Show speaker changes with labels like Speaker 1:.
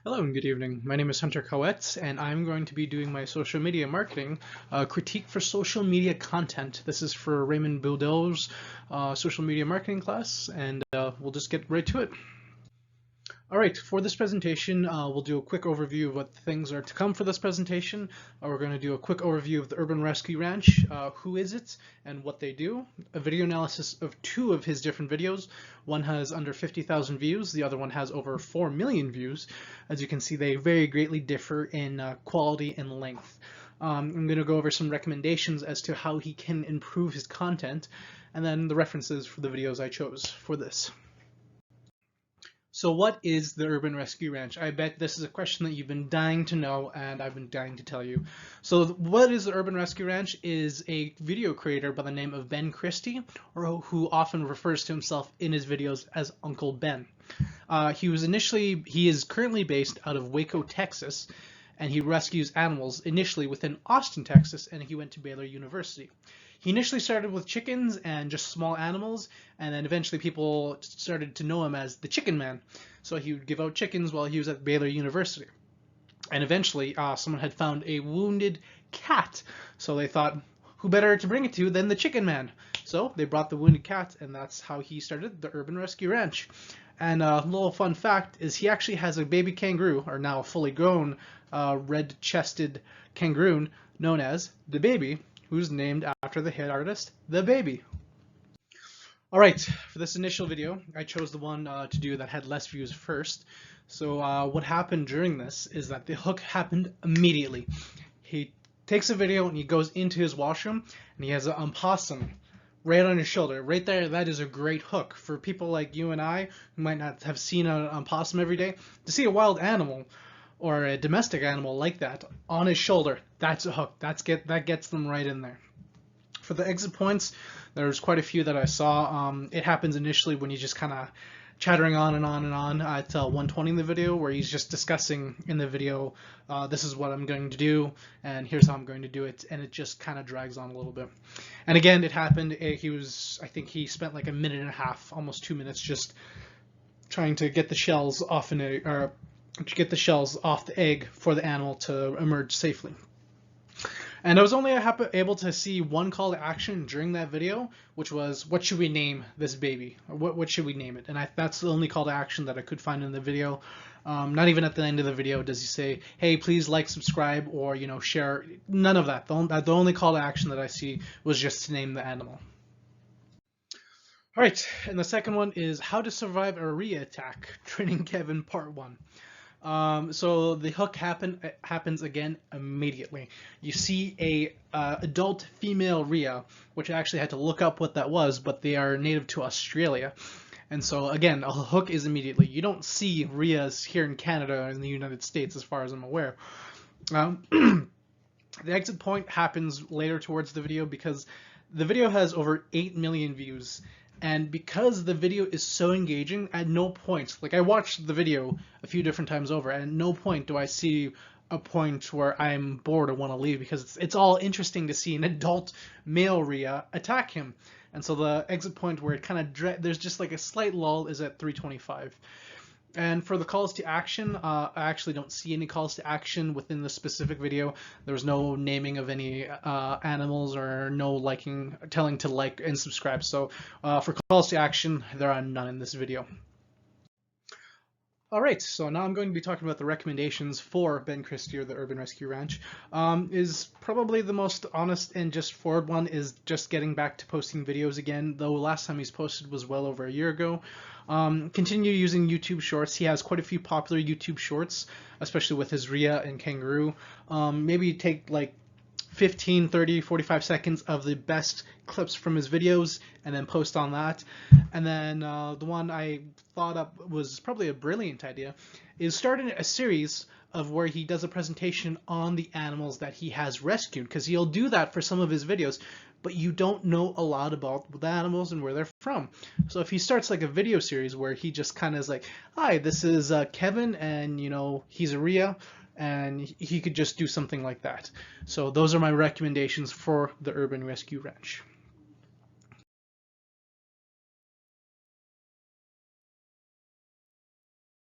Speaker 1: Hello and good evening. My name is Hunter Kowetz, and I'm going to be doing my social media marketing critique for social media content. This is for Raymond Boudreau's social media marketing class, and we'll just get right to it. All right, for this presentation, we'll do a quick overview of what things are to come for this presentation. We're going to do a quick overview of the Urban Rescue Ranch, who is it and what they do, a video analysis of two of his different videos. One has under 50,000 views, the other one has over 4 million views. As you can see, they very greatly differ in quality and length. I'm going to go over some recommendations as to how he can improve his content, and then the references for the videos I chose for this. So what is the Urban Rescue Ranch? I bet this is a question that you've been dying to know, and I've been dying to tell you. So what is the Urban Rescue Ranch is a video creator by the name of Ben Christie, or who often refers to himself in his videos as Uncle Ben. He is currently based out of Waco, Texas, and he rescues animals initially within Austin, Texas, and he went to Baylor University. He initially started with chickens and just small animals, and then eventually people started to know him as the Chicken Man. So he would give out chickens while he was at Baylor University. And eventually someone had found a wounded cat, so they thought, who better to bring it to than the Chicken Man? So they brought the wounded cat, and that's how he started the Urban Rescue Ranch. And a little fun fact is he actually has a baby kangaroo, or now a fully grown red-chested kangaroo known as the Baby, who's named after the hit artist, The Baby. All right, for this initial video, I chose the one to do that had less views first. So what happened during this is that the hook happened immediately. He takes a video and he goes into his washroom and he has an opossum right on his shoulder. Right there, that is a great hook. For people like you and I who might not have seen an opossum every day, to see a wild animal or a domestic animal like that on his shoulder, that's a hook. That gets them right in there. For the exit points, there's quite a few that I saw. It happens initially when he's just kind of chattering on and on and on at 120 in the video, where he's just discussing in the video, this is what I'm going to do, and here's how I'm going to do it, and it just kind of drags on a little bit. And again, it happened, I think he spent like a minute and a half, almost 2 minutes, just trying to get the shells off to get the shells off the egg for the animal to emerge safely. And I was only able to see one call to action during that video, which was, what should we name this baby? Or what should we name it? And that's the only call to action that I could find in the video. Not even at the end of the video does he say, hey, please like, subscribe, or share. None of that. The only call to action that I see was just to name the animal. All right, and the second one is how to survive a rhea attack, Training Kevin Part 1. So the hook happens again immediately. You see a adult female rhea, which I actually had to look up what that was, but they are native to Australia. And so again, a hook is immediately. You don't see rheas here in Canada or in the United States, as far as I'm aware. The exit point happens later towards the video because the video has over 8 million views. And because the video is so engaging, at no point, like I watched the video a few different times over, and at no point do I see a point where I'm bored or want to leave, because it's all interesting to see an adult male rhea attack him. And so the exit point where it kind of there's just like a slight lull is at 325. And for the calls to action, I actually don't see any calls to action within the specific video. There was no naming of any animals or no telling to like and subscribe. So for calls to action, there are none in this video. All right, so now I'm going to be talking about the recommendations for Ben Christie or the Urban Rescue Ranch. Is probably the most honest and just forward one is just getting back to posting videos again, though last time he's posted was well over a year ago. Continue using YouTube Shorts. He has quite a few popular YouTube Shorts, especially with his rhea and kangaroo. Maybe take like 15, 30, 45 seconds of the best clips from his videos and then post on that. And then the one I thought up was probably a brilliant idea is starting a series of where he does a presentation on the animals that he has rescued, because he'll do that for some of his videos, but you don't know a lot about the animals and where they're from. So if he starts like a video series where he just kind of is like, hi, this is Kevin, and he's a rhea, and he could just do something like that. So those are my recommendations for the Urban Rescue Ranch.